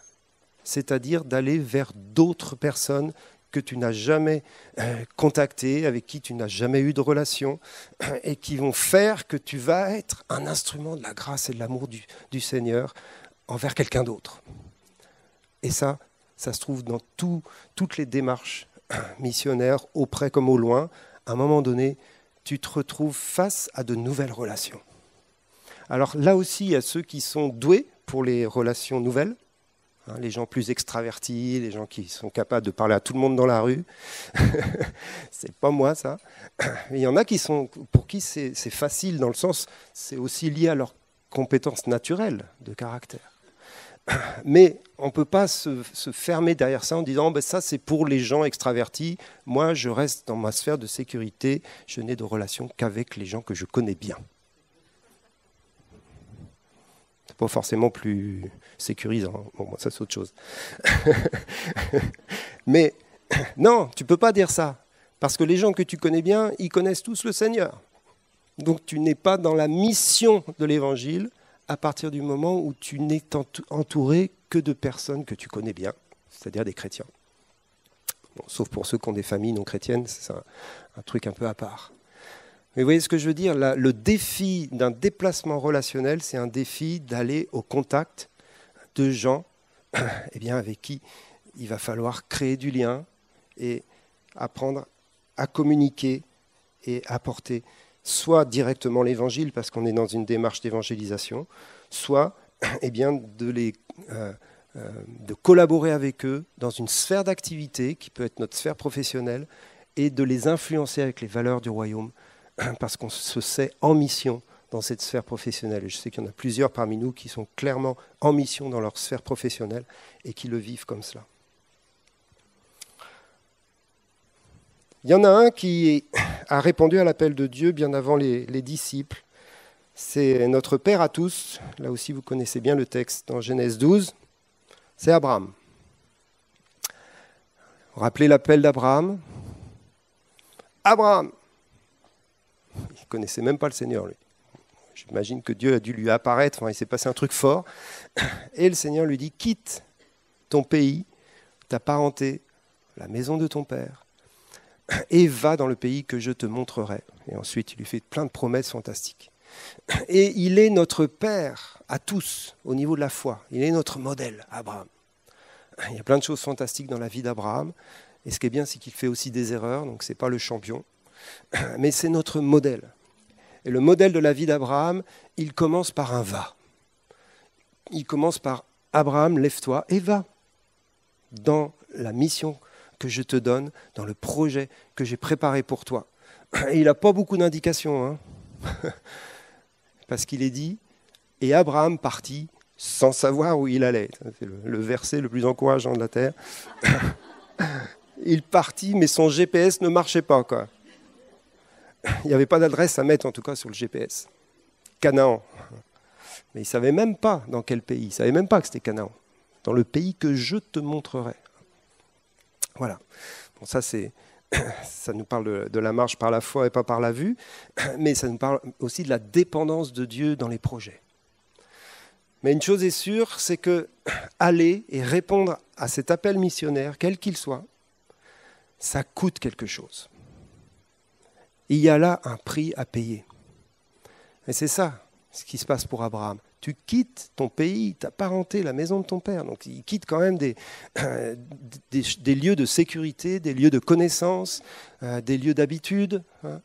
c'est-à-dire d'aller vers d'autres personnes que tu n'as jamais contactées, avec qui tu n'as jamais eu de relation, et qui vont faire que tu vas être un instrument de la grâce et de l'amour du Seigneur envers quelqu'un d'autre. Et ça se trouve dans toutes les démarches missionnaires, auprès comme au loin. À un moment donné, tu te retrouves face à de nouvelles relations. Alors là aussi, il y a ceux qui sont doués pour les relations nouvelles, les gens plus extravertis, les gens qui sont capables de parler à tout le monde dans la rue. C'est pas moi, ça. Mais il y en a pour qui c'est facile, dans le sens, c'est aussi lié à leur compétence naturelle de caractère. Mais on ne peut pas se fermer derrière ça en disant ça c'est pour les gens extravertis, moi je reste dans ma sphère de sécurité, je n'ai de relation qu'avec les gens que je connais bien. C'est pas forcément plus sécurisant, bon ça c'est autre chose. Mais non, tu ne peux pas dire ça, parce que les gens que tu connais bien, ils connaissent tous le Seigneur. Donc tu n'es pas dans la mission de l'Évangile, à partir du moment où tu n'es entouré que de personnes que tu connais bien, c'est-à-dire des chrétiens. Bon, sauf pour ceux qui ont des familles non chrétiennes, c'est un truc un peu à part. Mais vous voyez ce que je veux dire, le défi d'un déplacement relationnel, c'est un défi d'aller au contact de gens avec qui il va falloir créer du lien et apprendre à communiquer et apporter soit directement l'évangile, parce qu'on est dans une démarche d'évangélisation, soit de collaborer avec eux dans une sphère d'activité qui peut être notre sphère professionnelle et de les influencer avec les valeurs du royaume, parce qu'on se sait en mission dans cette sphère professionnelle. Et je sais qu'il y en a plusieurs parmi nous qui sont clairement en mission dans leur sphère professionnelle et qui le vivent comme cela. Il y en a un qui a répondu à l'appel de Dieu bien avant les disciples. C'est notre Père à tous. Là aussi, vous connaissez bien le texte dans Genèse 12. C'est Abraham. Vous rappelez l'appel d'Abraham ? Abraham ! Il ne connaissait même pas le Seigneur, lui. J'imagine que Dieu a dû lui apparaître. Enfin, il s'est passé un truc fort. Et le Seigneur lui dit, quitte ton pays, ta parenté, la maison de ton père, et va dans le pays que je te montrerai. Et ensuite, il lui fait plein de promesses fantastiques. Et il est notre Père à tous, au niveau de la foi. Il est notre modèle, Abraham. Il y a plein de choses fantastiques dans la vie d'Abraham. Et ce qui est bien, c'est qu'il fait aussi des erreurs, donc ce n'est pas le champion. Mais c'est notre modèle. Et le modèle de la vie d'Abraham, il commence par un « va ». Il commence par « Abraham, lève-toi et va dans la mission que je te donne, dans le projet que j'ai préparé pour toi. Et il n'a pas beaucoup d'indications, hein. Parce qu'il est dit, et Abraham partit sans savoir où il allait. C'est le verset le plus encourageant de la terre. Il partit, mais son GPS ne marchait pas, quoi. Il n'y avait pas d'adresse à mettre, en tout cas, sur le GPS. Canaan. Mais il ne savait même pas dans quel pays. Il ne savait même pas que c'était Canaan. Dans le pays que je te montrerai. Voilà. Bon, ça nous parle de la marche par la foi et pas par la vue, mais ça nous parle aussi de la dépendance de Dieu dans les projets. Mais une chose est sûre, c'est que aller et répondre à cet appel missionnaire, quel qu'il soit, ça coûte quelque chose. Il y a là un prix à payer. Et c'est ça, ce qui se passe pour Abraham. Tu quittes ton pays, ta parenté, la maison de ton père. Donc il quitte quand même des lieux de sécurité, des lieux de connaissance, des lieux d'habitude. Hein.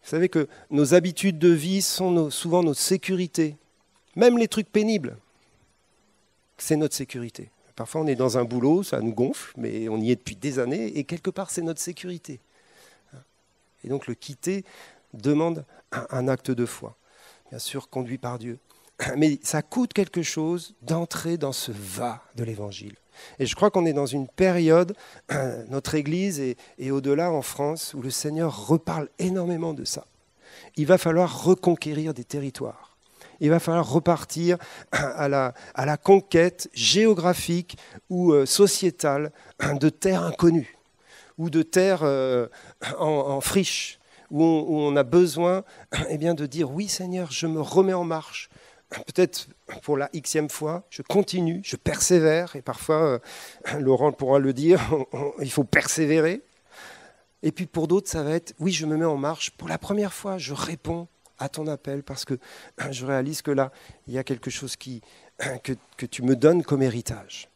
Vous savez que nos habitudes de vie sont souvent notre sécurité. Même les trucs pénibles, c'est notre sécurité. Parfois on est dans un boulot, ça nous gonfle, mais on y est depuis des années, et quelque part c'est notre sécurité. Et donc le quitter demande un acte de foi, bien sûr conduit par Dieu. Mais ça coûte quelque chose d'entrer dans ce va de l'Évangile. Et je crois qu'on est dans une période, notre Église et au-delà en France, où le Seigneur reparle énormément de ça. Il va falloir reconquérir des territoires. Il va falloir repartir à la conquête géographique ou sociétale de terres inconnues ou de terres en friche, où on a besoin de dire « Oui Seigneur, je me remets en marche ». Peut-être pour la xème fois, je continue, je persévère, et parfois, Laurent pourra le dire, il faut persévérer. Et puis pour d'autres, ça va être, oui, je me mets en marche, pour la première fois, je réponds à ton appel, parce que je réalise que là, il y a quelque chose que tu me donnes comme héritage.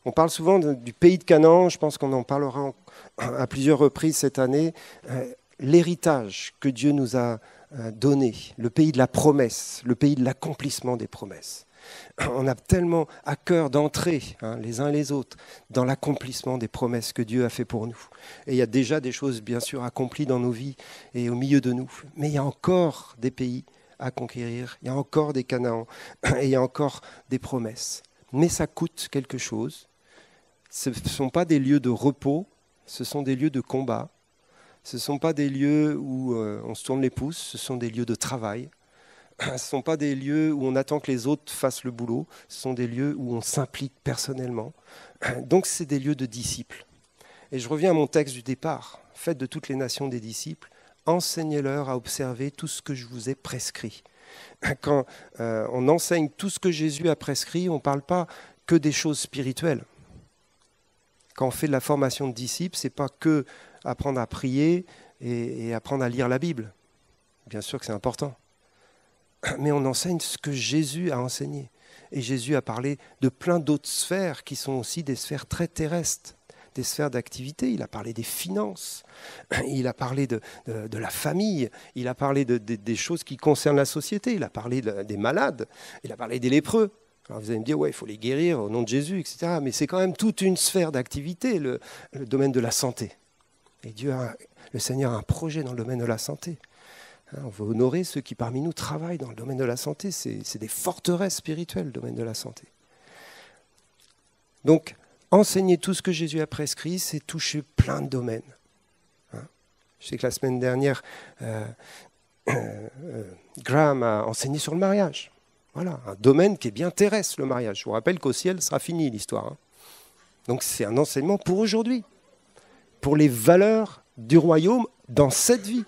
On parle souvent du pays de Canaan, je pense qu'on en parlera à plusieurs reprises cette année, l'héritage que Dieu nous a donné, le pays de la promesse, le pays de l'accomplissement des promesses. On a tellement à cœur d'entrer, les uns et les autres, dans l'accomplissement des promesses que Dieu a fait pour nous. Et il y a déjà des choses, bien sûr, accomplies dans nos vies et au milieu de nous. Mais il y a encore des pays à conquérir, il y a encore des Canaans, et il y a encore des promesses. Mais ça coûte quelque chose. Ce ne sont pas des lieux de repos, ce sont des lieux de combat. Ce ne sont pas des lieux où on se tourne les pouces, ce sont des lieux de travail. Ce ne sont pas des lieux où on attend que les autres fassent le boulot, ce sont des lieux où on s'implique personnellement. Donc c'est des lieux de disciples. Et je reviens à mon texte du départ. Faites de toutes les nations des disciples, enseignez-leur à observer tout ce que je vous ai prescrit. Quand on enseigne tout ce que Jésus a prescrit, on ne parle pas que des choses spirituelles. Quand on fait de la formation de disciples, ce n'est pas que apprendre à prier et apprendre à lire la Bible. Bien sûr que c'est important. Mais on enseigne ce que Jésus a enseigné. Et Jésus a parlé de plein d'autres sphères qui sont aussi des sphères très terrestres, des sphères d'activité. Il a parlé des finances, il a parlé de la famille, il a parlé des choses qui concernent la société, il a parlé des malades, il a parlé des lépreux. Alors vous allez me dire, ouais, il faut les guérir au nom de Jésus, etc. Mais c'est quand même toute une sphère d'activité, le domaine de la santé. Et le Seigneur a un projet dans le domaine de la santé. On veut honorer ceux qui parmi nous travaillent dans le domaine de la santé. C'est des forteresses spirituelles, le domaine de la santé. Donc, enseigner tout ce que Jésus a prescrit, c'est toucher plein de domaines. Je sais que la semaine dernière, Graham a enseigné sur le mariage. Voilà, un domaine qui est bien terrestre, le mariage. Je vous rappelle qu'au ciel sera fini l'histoire. Donc c'est un enseignement pour aujourd'hui, pour les valeurs du royaume dans cette vie.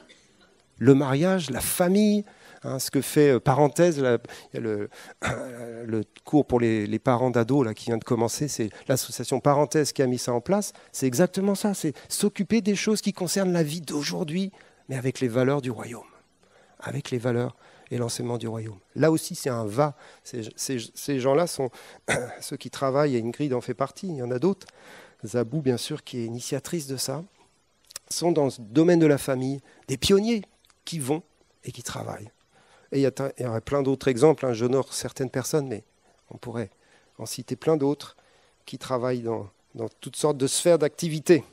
Le mariage, la famille, ce que fait, parenthèse, il y a le cours pour les parents d'ados là, qui vient de commencer, c'est l'association Parenthèse qui a mis ça en place. C'est exactement ça, c'est s'occuper des choses qui concernent la vie d'aujourd'hui, mais avec les valeurs du royaume, avec les valeurs et l'enseignement du royaume. Là aussi, c'est un va. Ces gens-là sont ceux qui travaillent, et Ingrid en fait partie, il y en a d'autres. Zabou, bien sûr, qui est initiatrice de ça, sont dans ce domaine de la famille, des pionniers qui vont et qui travaillent. Et il y aurait plein d'autres exemples, j'honore certaines personnes, mais on pourrait en citer plein d'autres qui travaillent dans toutes sortes de sphères d'activité.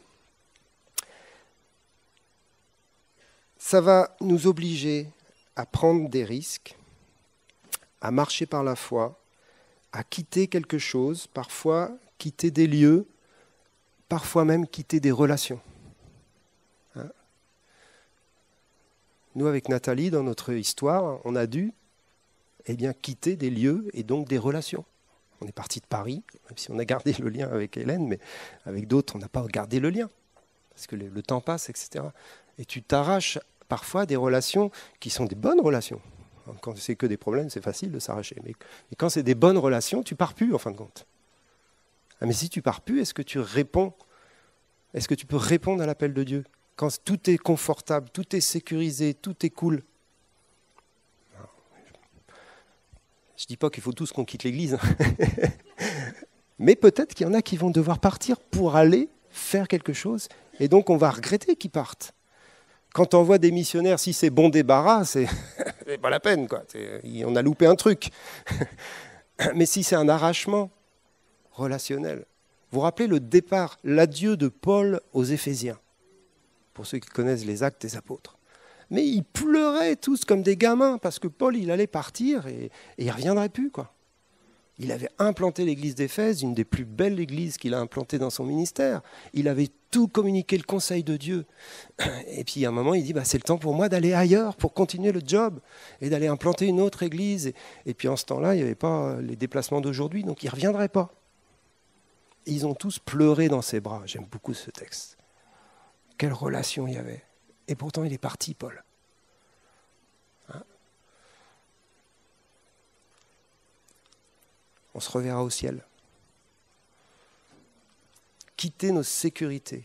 ça va nous obliger à prendre des risques, à marcher par la foi, à quitter quelque chose, parfois quitter des lieux, parfois même quitter des relations. Hein? Nous, avec Nathalie, dans notre histoire, on a dû quitter des lieux et donc des relations. On est parti de Paris, même si on a gardé le lien avec Hélène, mais avec d'autres, on n'a pas gardé le lien, parce que le temps passe, etc. Et tu t'arraches parfois des relations qui sont des bonnes relations. Quand c'est que des problèmes, c'est facile de s'arracher. Mais quand c'est des bonnes relations, tu pars plus, en fin de compte. Ah, mais si tu pars plus, est-ce que tu réponds? Est-ce que tu peux répondre à l'appel de Dieu? Quand tout est confortable, tout est sécurisé, tout est cool. Je ne dis pas qu'il faut tous qu'on quitte l'Église. Mais peut-être qu'il y en a qui vont devoir partir pour aller faire quelque chose. Et donc, on va regretter qu'ils partent. Quand on voit des missionnaires, si c'est bon débarras, c'est pas la peine, quoi. On a loupé un truc. Mais si c'est un arrachement relationnel. Vous vous rappelez le départ, l'adieu de Paul aux Éphésiens, pour ceux qui connaissent les Actes des Apôtres. Mais ils pleuraient tous comme des gamins, parce que Paul, il allait partir et il ne reviendrait plus, quoi. Il avait implanté l'église d'Éphèse, une des plus belles églises qu'il a implantées dans son ministère. Il avait tout communiqué, le conseil de Dieu. Et puis à un moment, il dit, c'est le temps pour moi d'aller ailleurs, pour continuer le job, et d'aller implanter une autre église. Et puis en ce temps-là, il n'y avait pas les déplacements d'aujourd'hui, donc il ne reviendrait pas. Et ils ont tous pleuré dans ses bras. J'aime beaucoup ce texte. Quelle relation il y avait. Et pourtant, il est parti, Paul. Hein? On se reverra au ciel. Quitter nos sécurités,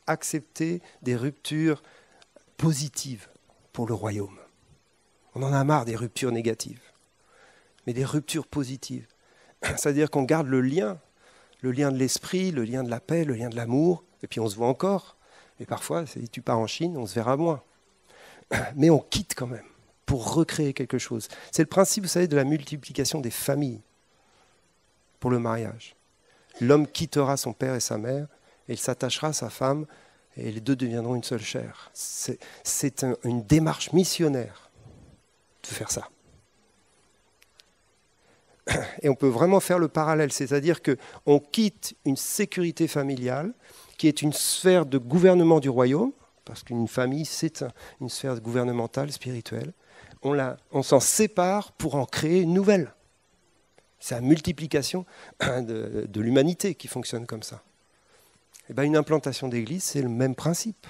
accepter des ruptures positives pour le royaume. On en a marre des ruptures négatives, mais des ruptures positives. C'est-à-dire qu'on garde le lien de l'esprit, le lien de la paix, le lien de l'amour, et puis on se voit encore. Et parfois, si tu pars en Chine, on se verra moins. Mais on quitte quand même pour recréer quelque chose. C'est le principe, vous savez, de la multiplication des familles pour le mariage. L'homme quittera son père et sa mère, et il s'attachera à sa femme, et les deux deviendront une seule chair. C'est une démarche missionnaire de faire ça. Et on peut vraiment faire le parallèle, c'est-à-dire qu'on quitte une sécurité familiale qui est une sphère de gouvernement du royaume, parce qu'une famille, c'est une sphère gouvernementale, spirituelle. On s'en sépare pour en créer une nouvelle. C'est la multiplication de l'humanité qui fonctionne comme ça. Et une implantation d'église, c'est le même principe.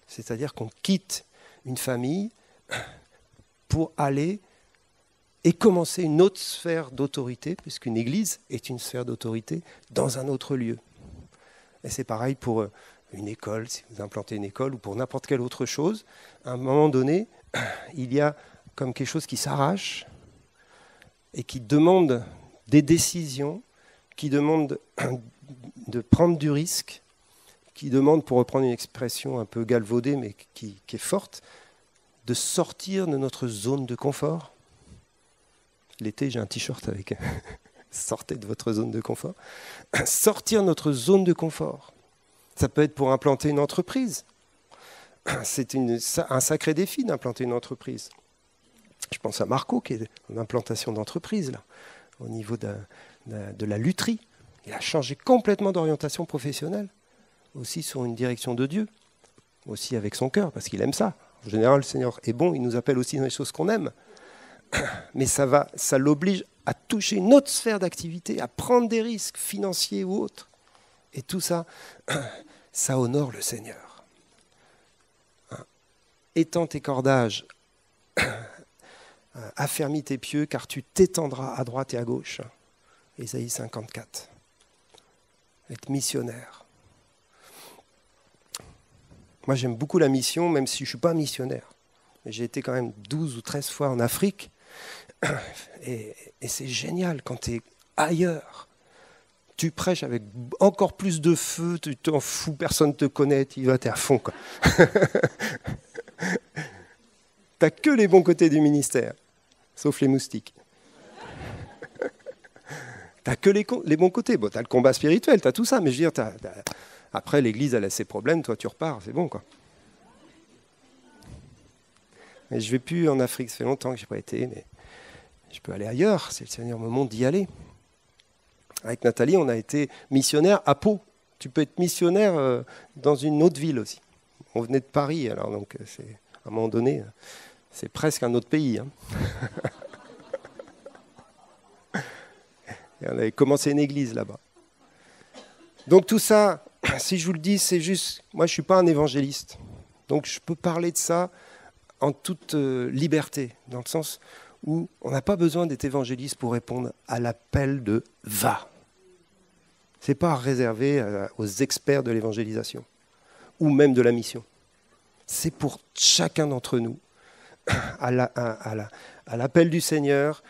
C'est-à-dire qu'on quitte une famille pour aller et commencer une autre sphère d'autorité, puisqu'une église est une sphère d'autorité dans un autre lieu. Et c'est pareil pour une école, si vous implantez une école, ou pour n'importe quelle autre chose. À un moment donné, il y a comme quelque chose qui s'arrache et qui demande des décisions, qui demande de prendre du risque, qui demande, pour reprendre une expression un peu galvaudée, mais qui est forte, de sortir de notre zone de confort. L'été, j'ai un t-shirt avec « Sortez de votre zone de confort ». Sortir de notre zone de confort. Ça peut être pour implanter une entreprise. C'est un sacré défi d'implanter une entreprise. Je pense à Marco, qui est en implantation d'entreprise, là, au niveau de la lutherie. Il a changé complètement d'orientation professionnelle, aussi sur une direction de Dieu, aussi avec son cœur, parce qu'il aime ça. En général, le Seigneur est bon, il nous appelle aussi dans les choses qu'on aime. Mais ça l'oblige à toucher une autre sphère d'activité, à prendre des risques financiers ou autres. Et tout ça, ça honore le Seigneur. Étends tes cordages, affermis tes pieux, car tu t'étendras à droite et à gauche. Ésaïe 54. Être missionnaire. Moi, j'aime beaucoup la mission, même si je ne suis pas missionnaire. J'ai été quand même 12 ou 13 fois en Afrique. Et c'est génial quand tu es ailleurs. Tu prêches avec encore plus de feu, tu t'en fous, personne ne te connaît, tu y vas, tu es à fond. Tu n'as que les bons côtés du ministère, sauf les moustiques. Tu n'as que les bons côtés. Bon, tu as le combat spirituel, tu as tout ça, mais je veux dire, après l'église elle a ses problèmes, toi tu repars, c'est bon, quoi. Et je ne vais plus en Afrique, ça fait longtemps que je n'ai pas été, mais je peux aller ailleurs, si le Seigneur me montre d'y aller. Avec Nathalie, on a été missionnaire à Pau. Tu peux être missionnaire dans une autre ville aussi. On venait de Paris, alors donc à un moment donné, c'est presque un autre pays. Hein. Et on avait commencé une église là-bas. Donc tout ça, si je vous le dis, c'est juste, moi je ne suis pas un évangéliste. Donc je peux parler de ça en toute liberté, dans le sens où on n'a pas besoin d'être évangéliste pour répondre à l'appel de « va ». Ce n'est pas réservé aux experts de l'évangélisation ou même de la mission. C'est pour chacun d'entre nous, à l'appel du Seigneur,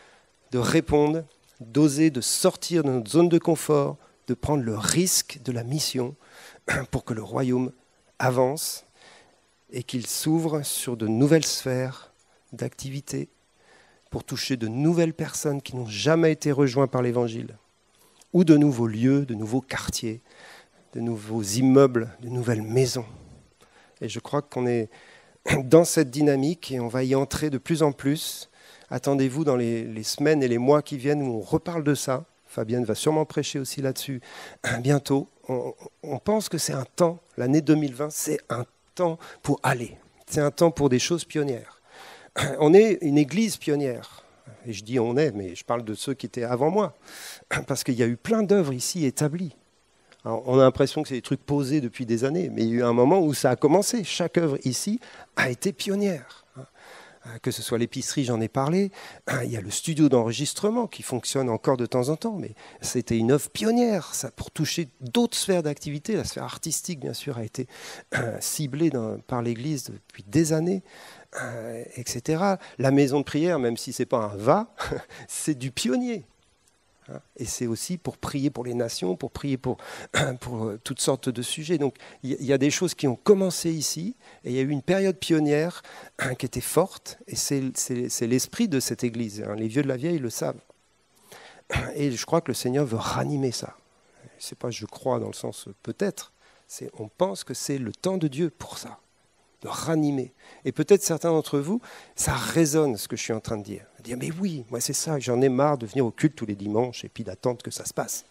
de répondre, d'oser, de sortir de notre zone de confort, de prendre le risque de la mission pour que le royaume avance et qu'il s'ouvre sur de nouvelles sphères d'activité pour toucher de nouvelles personnes qui n'ont jamais été rejointes par l'Évangile, ou de nouveaux lieux, de nouveaux quartiers, de nouveaux immeubles, de nouvelles maisons. Et je crois qu'on est dans cette dynamique et on va y entrer de plus en plus. Attendez-vous dans les semaines et les mois qui viennent où on reparle de ça. Fabienne va sûrement prêcher aussi là-dessus bientôt. On pense que c'est un temps, l'année 2020, c'est un temps pour aller. C'est un temps pour des choses pionnières. On est une église pionnière. Et je dis on est, mais je parle de ceux qui étaient avant moi. Parce qu'il y a eu plein d'œuvres ici établies. Alors, on a l'impression que c'est des trucs posés depuis des années, mais il y a eu un moment où ça a commencé. Chaque œuvre ici a été pionnière. Que ce soit l'épicerie, j'en ai parlé. Il y a le studio d'enregistrement qui fonctionne encore de temps en temps, mais c'était une œuvre pionnière, ça, pour toucher d'autres sphères d'activité. La sphère artistique, bien sûr, a été ciblée par l'Église depuis des années, etc. La maison de prière, même si ce n'est pas un va, c'est du pionnier. Et c'est aussi pour prier pour les nations, pour prier pour toutes sortes de sujets. Donc il y a des choses qui ont commencé ici, et il y a eu une période pionnière qui était forte, et c'est l'esprit de cette église. Les vieux de la vieille le savent. Et je crois que le Seigneur veut ranimer ça. C'est pas je crois dans le sens peut-être, on pense que c'est le temps de Dieu pour ça, de ranimer. Et peut-être certains d'entre vous, ça résonne ce que je suis en train de dire. Dire mais oui, moi c'est ça, j'en ai marre de venir au culte tous les dimanches et puis d'attendre que ça se passe.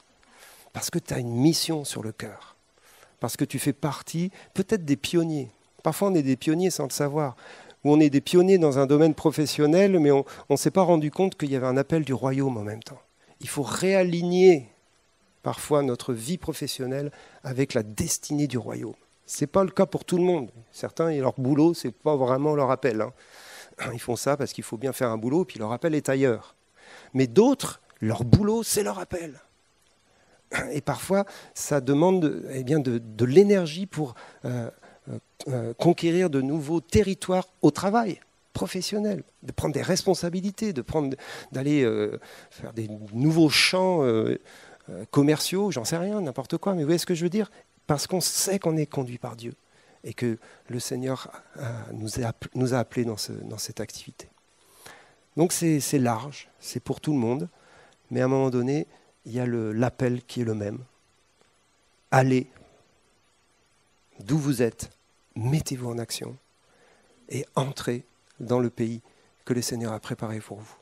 Parce que tu as une mission sur le cœur. Parce que tu fais partie peut-être des pionniers. Parfois on est des pionniers sans le savoir. Ou on est des pionniers dans un domaine professionnel, mais on ne s'est pas rendu compte qu'il y avait un appel du royaume en même temps. Il faut réaligner parfois notre vie professionnelle avec la destinée du royaume. Ce n'est pas le cas pour tout le monde. Certains, leur boulot, ce n'est pas vraiment leur appel. Ils font ça parce qu'il faut bien faire un boulot, puis leur appel est ailleurs. Mais d'autres, leur boulot, c'est leur appel. Et parfois, ça demande de l'énergie pour conquérir de nouveaux territoires au travail professionnel, de prendre des responsabilités, d'aller faire des nouveaux champs commerciaux, j'en sais rien, n'importe quoi. Mais vous voyez ce que je veux dire ? Parce qu'on sait qu'on est conduit par Dieu et que le Seigneur nous a appelés dans cette activité. Donc c'est large, c'est pour tout le monde, mais à un moment donné, il y a l'appel qui est le même. Allez, d'où vous êtes, mettez-vous en action et entrez dans le pays que le Seigneur a préparé pour vous.